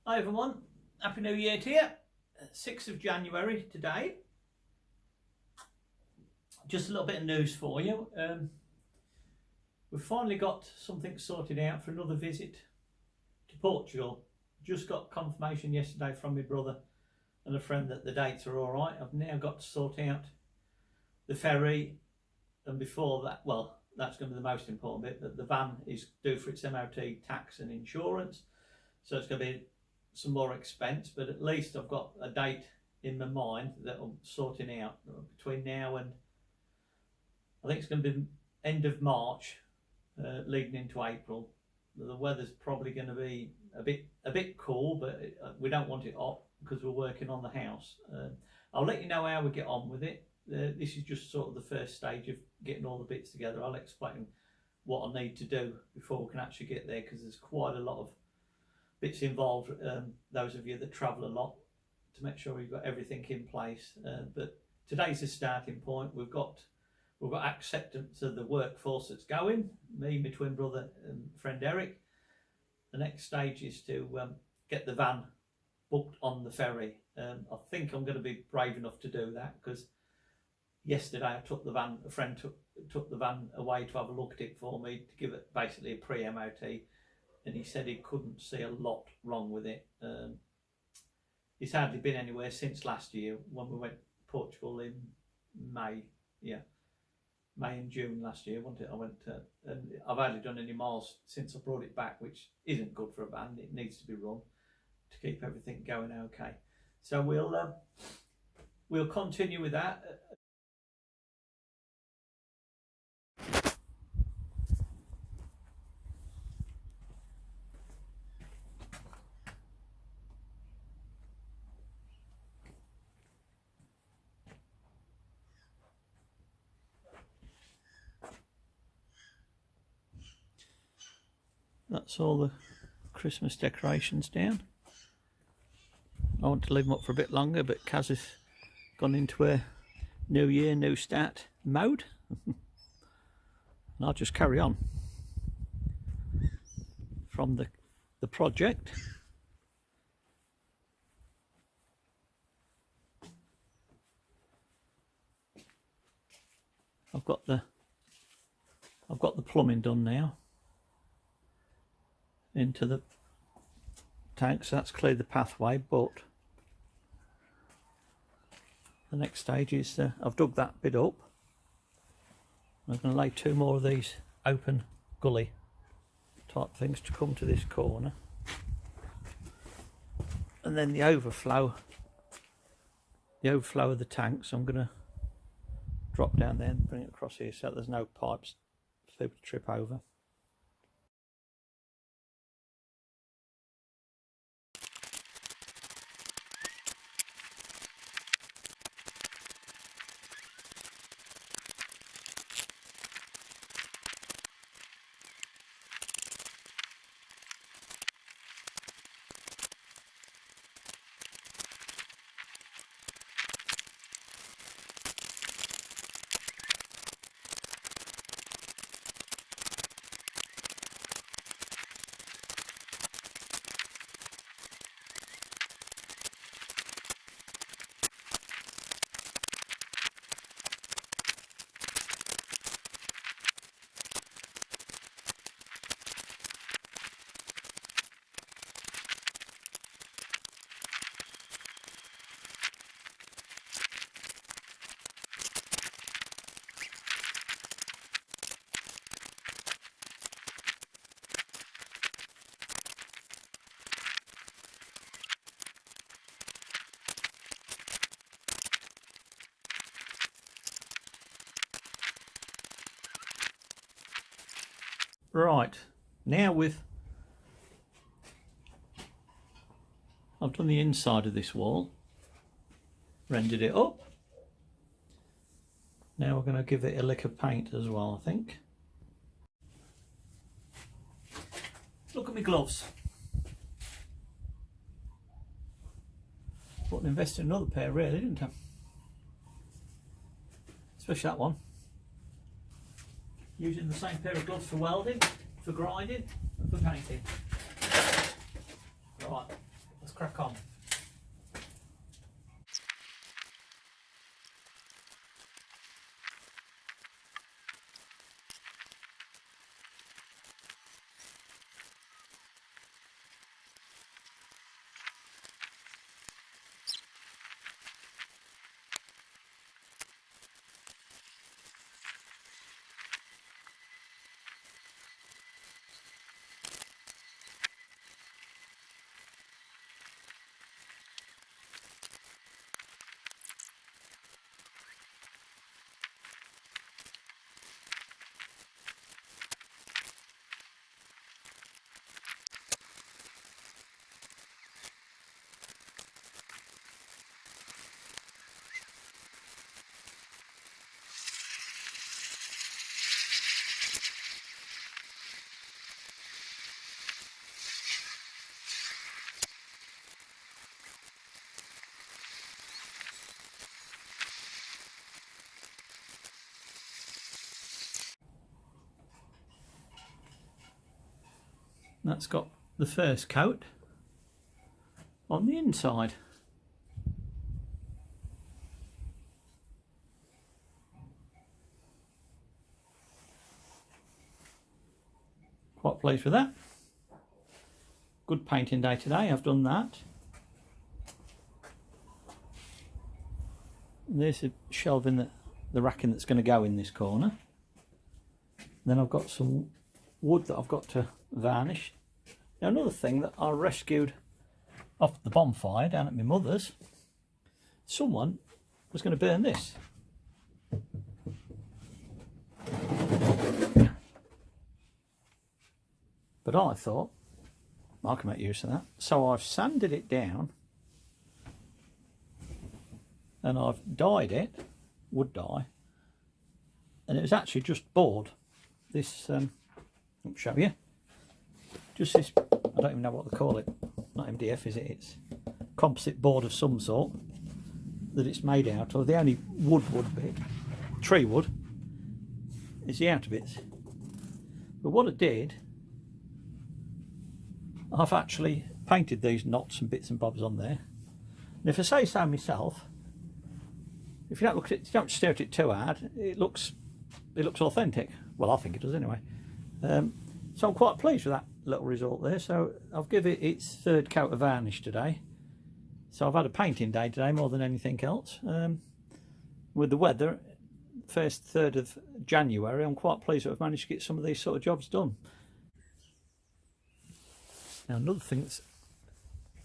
Hi everyone, Happy New Year to you. 6th of January today. Just a little bit of news for you. We've finally got something sorted out for another visit to Portugal. Just got confirmation yesterday from my brother and a friend that the dates are all right. I've now got to sort out the ferry, and before that, well, that's going to be the most important bit, that the van is due for its MOT, tax and insurance. So it's going to be some more expense, but at least I've got a date in my mind that I'm sorting out between now and I think it's going to be end of March, leading into April. The weather's probably going to be a bit cool, but we don't want it hot because we're working on the house. I'll let you know how we get on with it. This is just sort of the first stage of getting all the bits together. I'll explain what I need to do before we can actually get there, because there's quite a lot of bits involved, those of you that travel a lot, to make sure we've got everything in place. But today's the starting point. We've got acceptance of the workforce that's going, me, my twin brother and friend Eric. The next stage is to get the van booked on the ferry. I think I'm going to be brave enough to do that, because yesterday I took the van, a friend took the van away to have a look at it for me, to give it basically a pre-MOT. And he said he couldn't see a lot wrong with it. He's hardly been anywhere since last year when we went to Portugal in May. Yeah, May and June last year, wasn't it? I went and I've hardly done any miles since I brought it back, which isn't good for a van. It needs to be run to keep everything going okay. So we'll continue with that. That's all the Christmas decorations down. I want to leave them up for a bit longer, but Kaz has gone into a new year, new start mode. And I'll just carry on from the project. I've got the plumbing done now into the tank, so that's cleared the pathway. But the next stage is I've dug that bit up. I'm going to lay 2 more of these open gully type things to come to this corner, and then the overflow of the tank, so I'm going to drop down there and bring it across here so there's no pipes for people to trip over. Right, now I've done the inside of this wall, rendered it up. Now we're going to give it a lick of paint as well, I think. Look at my gloves. Thought I'd invest in another pair really, didn't I? Especially that one. Using the same pair of gloves for welding, for grinding and for painting. Right, crack on. That's got the first coat on the inside. Quite pleased with that. Good painting day today, I've done that. And there's a shelving, the racking that's going to go in this corner. Then I've got some wood that I've got to varnish. Now another thing that I rescued off the bonfire down at my mother's, someone was going to burn this. But I thought, I can make use of that. So I've sanded it down and I've dyed it, wood dye, and it was actually just board. This, I'll show you. Just this, I don't even know what they call it. Not MDF, is it? It's composite board of some sort that it's made out of. The only wood bit, tree wood, is the outer bits. But what I did, I've actually painted these knots and bits and bobs on there. And if I say so myself, if you don't look at it, don't stare at it too hard, it looks authentic. Well, I think it does anyway. So I'm quite pleased with that little result there. So I'll give it its third coat of varnish today. So I've had a painting day today more than anything else. With the weather, first third of January, I'm quite pleased that I've managed to get some of these sort of jobs done. Now another thing that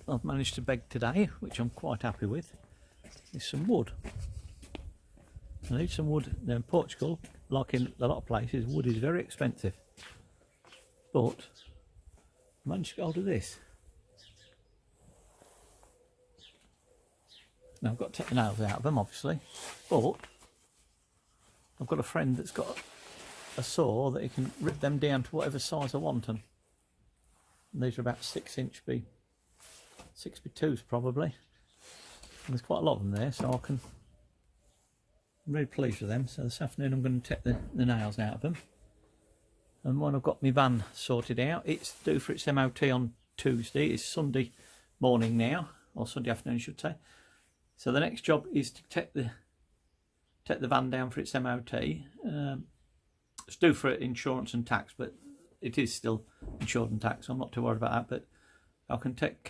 I've managed to beg today, which I'm quite happy with, is some wood. I need some wood. Now in Portugal, like in a lot of places, wood is very expensive. But I managed to get hold of this. Now I've got to take the nails out of them, obviously, but I've got a friend that's got a saw that he can rip them down to whatever size I want them. And these are about 6" by 6x2s probably. And there's quite a lot of them there, so I'm really pleased with them. So this afternoon I'm going to take the nails out of them. And when I've got my van sorted out, it's due for its MOT on Tuesday. It's Sunday morning now, or Sunday afternoon I should say. So the next job is to take the van down for its MOT. It's due for insurance and tax, but it is still insured and taxed, so I'm not too worried about that. But I can take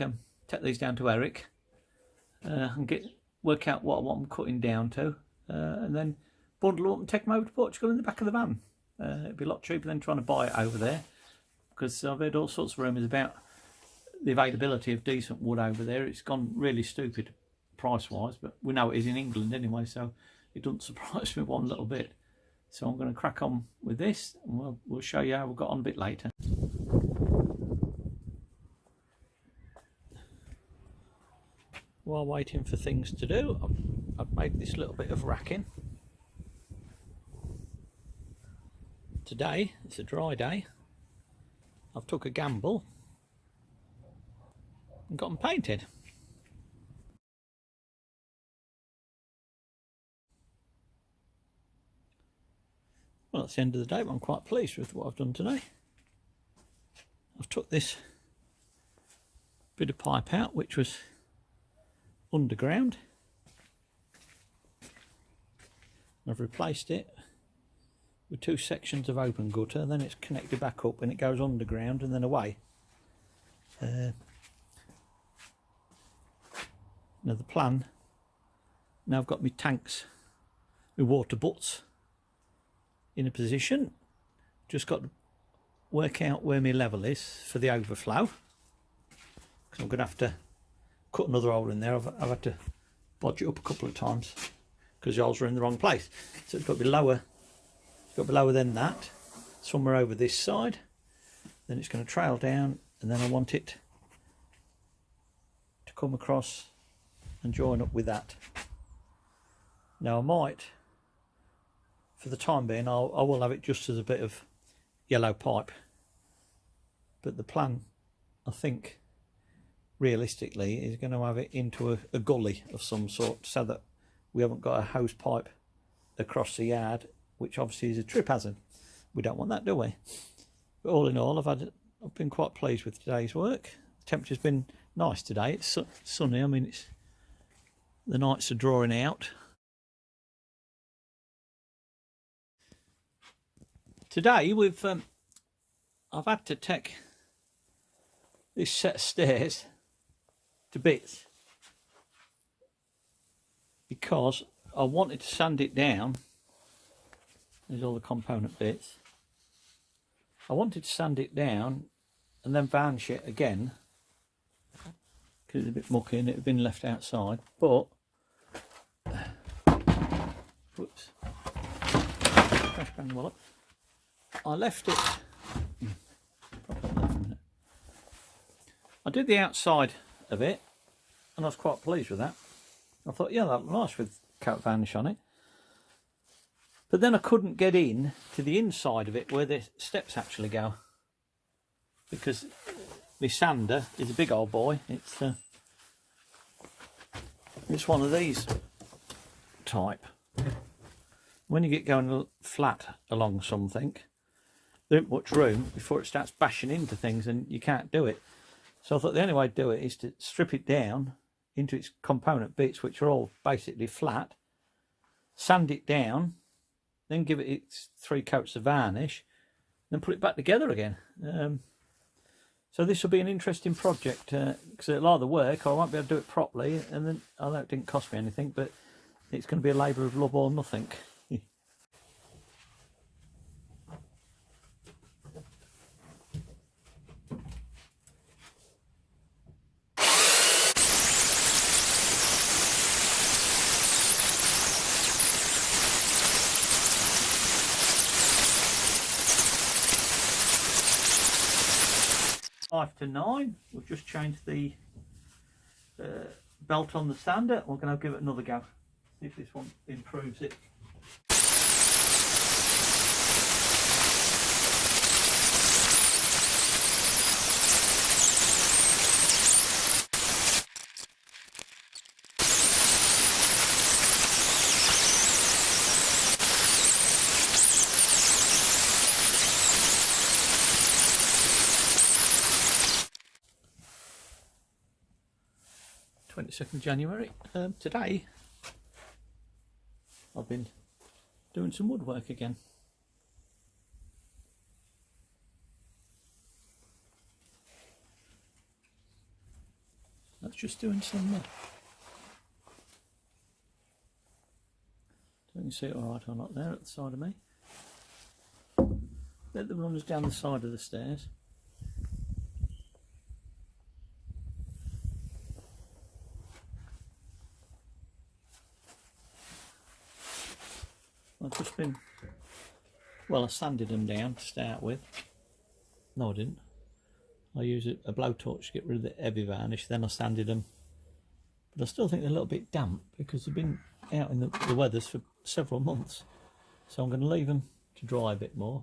these down to Eric and work out what I want them cutting down to, and then bundle up and take them over to Portugal in the back of the van. It'd be a lot cheaper than trying to buy it over there, because I've heard all sorts of rumours about the availability of decent wood over there. It's gone really stupid price wise, but we know it is in England anyway, so it doesn't surprise me one little bit. So I'm going to crack on with this, and we'll show you how we got on a bit later. While waiting for things to do, I've made this little bit of racking. Today, it's a dry day, I've took a gamble and got them painted. Well, that's the end of the day, but I'm quite pleased with what I've done today. I've took this bit of pipe out which was underground. I've replaced it with 2 sections of open gutter, then it's connected back up and it goes underground and then away. Now the plan, now I've got my tanks, my water butts in a position, just got to work out where my level is for the overflow, because I'm going to have to cut another hole in there. I've had to bodge it up a couple of times because the holes are in the wrong place, so it's got to be lower. It's got to be lower than that, somewhere over this side. Then it's going to trail down, and then I want it to come across and join up with that. Now I might, for the time being, I will have it just as a bit of yellow pipe, but the plan, I think, realistically, is going to have it into a gully of some sort, so that we haven't got a hose pipe across the yard, which obviously is a trip hazard. We don't want that, do we? But all in all, I've been quite pleased with today's work. The temperature's been nice today. It's sunny. I mean, the nights are drawing out. Today I've had to take this set of stairs to bits because I wanted to sand it down. There's all the component bits. I wanted to sand it down and then varnish it again because it's a bit mucky and it had been left outside, but whoops, crash bang the wallet. I left it. I did the outside of it and I was quite pleased with that. I thought, yeah, that looked nice with coat varnish on it. But then I couldn't get in to the inside of it where the steps actually go, because my sander is a big old boy. It's one of these type. When you get going flat along something, there isn't much room before it starts bashing into things and you can't do it. So I thought the only way to do it is to strip it down into its component bits, which are all basically flat, sand it down, then give it its 3 coats of varnish, then put it back together again. So this will be an interesting project, because a lot of the work I won't be able to do it properly, and then I know it didn't cost me anything, but it's going to be a labour of love or nothing. 5 to 9. We've just changed the belt on the sander. We're going to give it another go, see if this one improves it. January. Today I've been doing some woodwork again. That's just doing some don't you can see it alright or not there at the side of me. Let the runners down the side of the stairs. I've just been, well, I sanded them down to start with. No, I didn't. I used a blowtorch to get rid of the heavy varnish, then I sanded them. But I still think they're a little bit damp because they've been out in the weathers for several months. So I'm going to leave them to dry a bit more.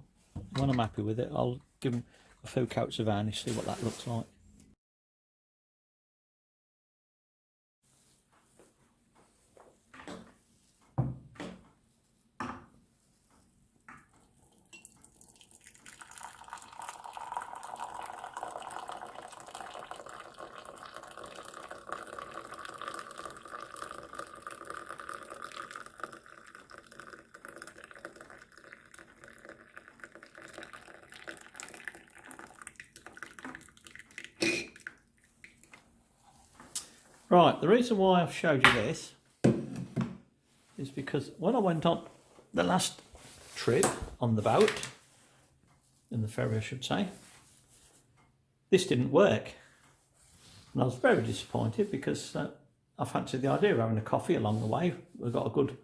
When I'm happy with it, I'll give them a few coats of varnish, see what that looks like. Right, the reason why I've showed you this is because when I went on the last trip on the boat, in the ferry I should say, this didn't work. And I was very disappointed because I fancied the idea of having a coffee along the way. We've got a good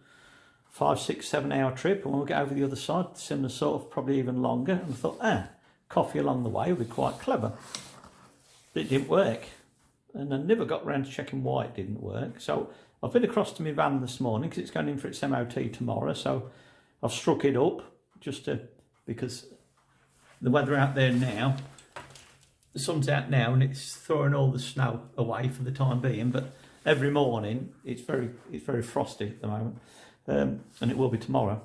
5, 6, 7 hour trip, and when we get over the other side, similar sort of, probably even longer, and I thought, coffee along the way would be quite clever. But it didn't work. And I never got around to checking why it didn't work. So I've been across to my van this morning because it's going in for its MOT tomorrow. So I've struck it up because the weather out there now, the sun's out now and it's throwing all the snow away for the time being. But every morning it's very frosty at the moment, and it will be tomorrow.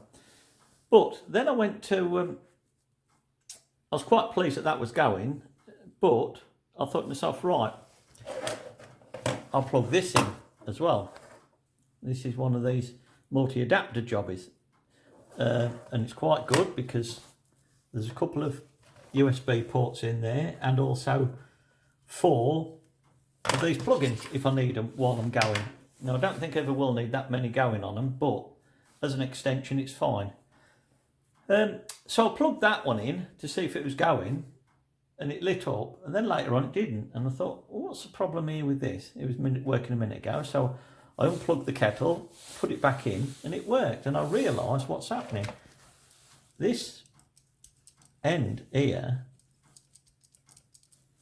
But then I went to. I was quite pleased that was going, but I thought to myself, right, I'll plug this in as well. This is one of these multi-adapter jobbies, and it's quite good because there's a couple of USB ports in there and also 4 of these plugins if I need them while I'm going. Now I don't think I ever will need that many going on them, but as an extension it's fine. So I plugged that one in to see if it was going, and it lit up, and then later on it didn't, and I thought, well, what's the problem here with this? It was working a minute ago, so I unplugged the kettle, put it back in, and it worked, and I realised what's happening. This end here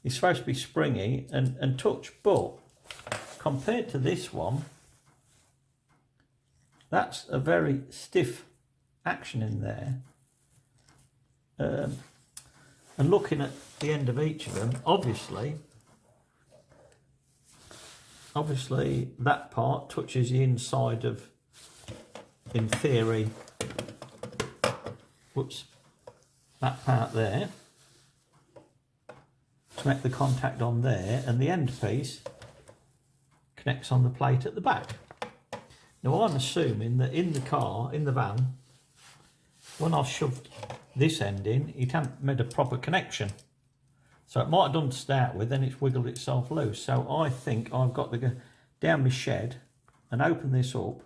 is supposed to be springy and touch, but compared to this one, that's a very stiff action in there. And looking at the end of each of them, obviously that part touches the inside of, in theory, that part there to make the contact on there, and the end piece connects on the plate at the back. Now I'm assuming that in the car, in the van, when I've shoved this end in, it hadn't made a proper connection. So it might have done to start with, then it's wiggled itself loose. So I think I've got to go down my shed and open this up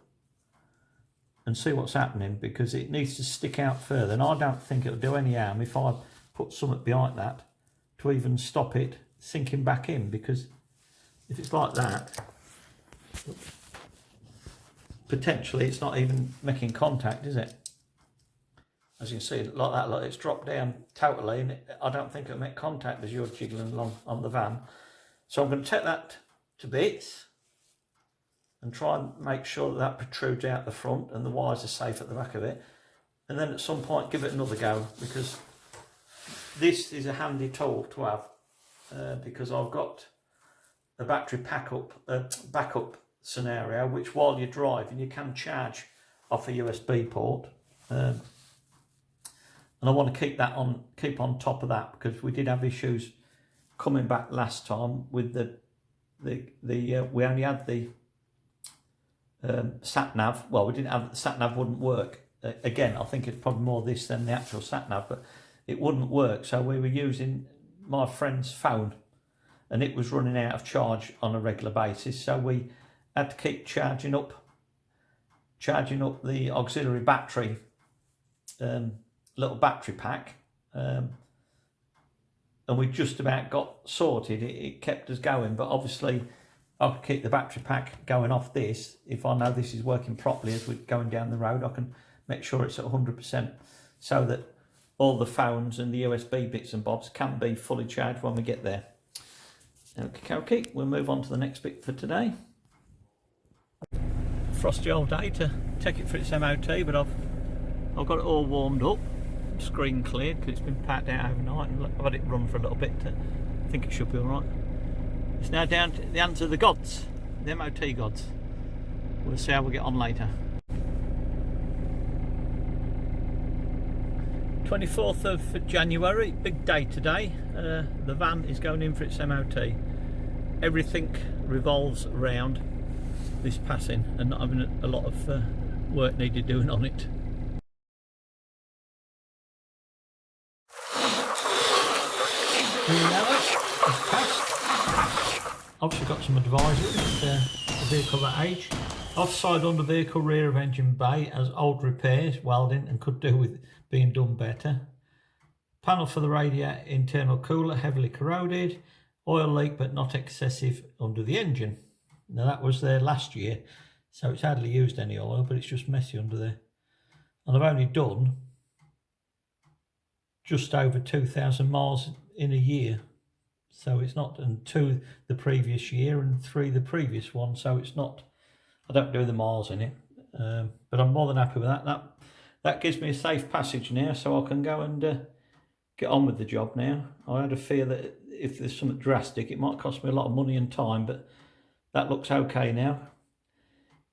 and see what's happening, because it needs to stick out further. And I don't think it'll do any harm if I put something behind that to even stop it sinking back in, because if it's like that, potentially it's not even making contact, is it? As you can see, like that, like it's dropped down totally, and I don't think it'll make contact as you're jiggling along on the van. So I'm going to take that to bits and try and make sure that that protrudes out the front and the wires are safe at the back of it. And then at some point give it another go, because this is a handy tool to have, because I've got a battery backup scenario, which while you're driving you can charge off a USB port. And I want to keep on top of that, because we did have issues coming back last time with we only had the sat nav. Well, we didn't have the sat nav, wouldn't work. Again, I think it's probably more this than the actual sat nav, but it wouldn't work. So we were using my friend's phone, and it was running out of charge on a regular basis. So we had to keep charging up the auxiliary battery. Little battery pack, and we just about got sorted. It kept us going, but obviously I could keep the battery pack going off this. If I know this is working properly as we're going down the road, I can make sure it's at 100%, so that all the phones and the USB bits and bobs can be fully charged when we get there. Okay, we'll move on to the next bit for today. Frosty old day to take it for its MOT, but I've got it all warmed up, screen cleared, because it's been packed out overnight, and I've had it run for a little bit. I think it should be alright. It's now down to the hands of the gods, the MOT gods. We'll see how we get on later. 24th of January, big day today. The van is going in for its MOT. Everything revolves around this passing and not having a lot of work needed doing on it. obviously got some advisories. The vehicle at age. Offside under vehicle rear of engine bay has old repairs, welding, and could do with being done better. Panel for the radiator internal cooler heavily corroded. Oil leak but not excessive under the engine. Now that was there last year, so it's hardly used any oil, but it's just messy under there. And I've only done just over 2,000 miles in a year. So it's not, and 2 the previous year and 3 the previous one. So it's not, I don't do the miles in it, but I'm more than happy with that. That gives me a safe passage now, so I can go and get on with the job now. I had a fear that if there's something drastic, it might cost me a lot of money and time, but that looks okay now.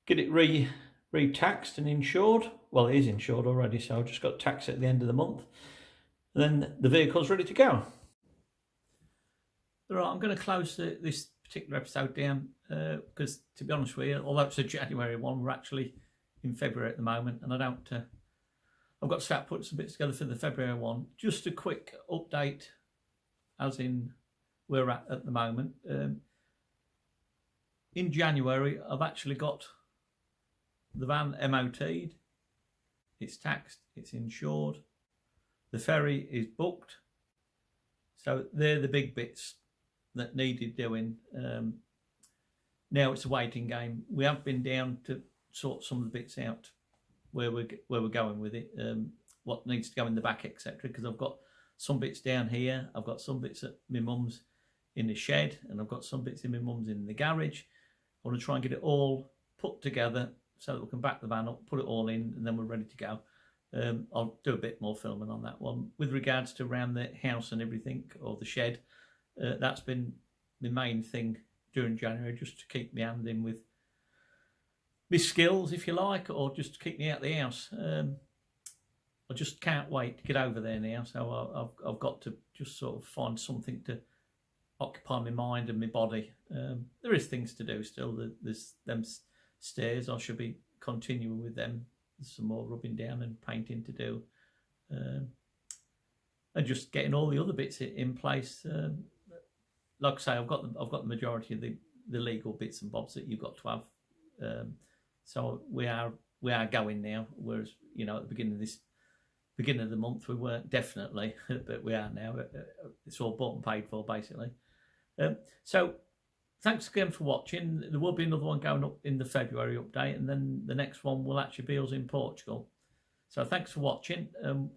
Get it re-taxed and insured. Well, it is insured already, so I've just got tax at the end of the month. And then the vehicle's ready to go. All right, I'm going to close this particular episode down because, to be honest with you, although it's a January one, we're actually in February at the moment, and I don't. I've got to start putting some bits together for the February one. Just a quick update, as in where we're at the moment. In January, I've actually got the van MOT'd. It's taxed. It's insured. The ferry is booked. So they're the big bits that needed doing. Now it's a waiting game. We have been down to sort some of the bits out where we're going with it, what needs to go in the back, etc. Because I've got some bits down here. I've got some bits at my mum's in the shed, and I've got some bits in my mum's in the garage. I want to try and get it all put together so that we can back the van up, put it all in, and then we're ready to go. I'll do a bit more filming on that one. With regards to around the house and everything, or the shed, that's been the main thing during January, just to keep me hand in with my skills, if you like, or just to keep me out of the house. I just can't wait to get over there now, so I've got to just sort of find something to occupy my mind and my body. There is things to do still. There's them stairs. I should be continuing with them. There's some more rubbing down and painting to do, and just getting all the other bits in place. Like I say, I've got the majority of the legal bits and bobs that you've got to have. So we are going now. Whereas, you know, at the beginning of the month we weren't definitely, but we are now. It's all bought and paid for basically. So thanks again for watching. There will be another one going up in the February update, and then the next one will actually be us in Portugal. So thanks for watching.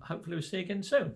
Hopefully we'll see you again soon.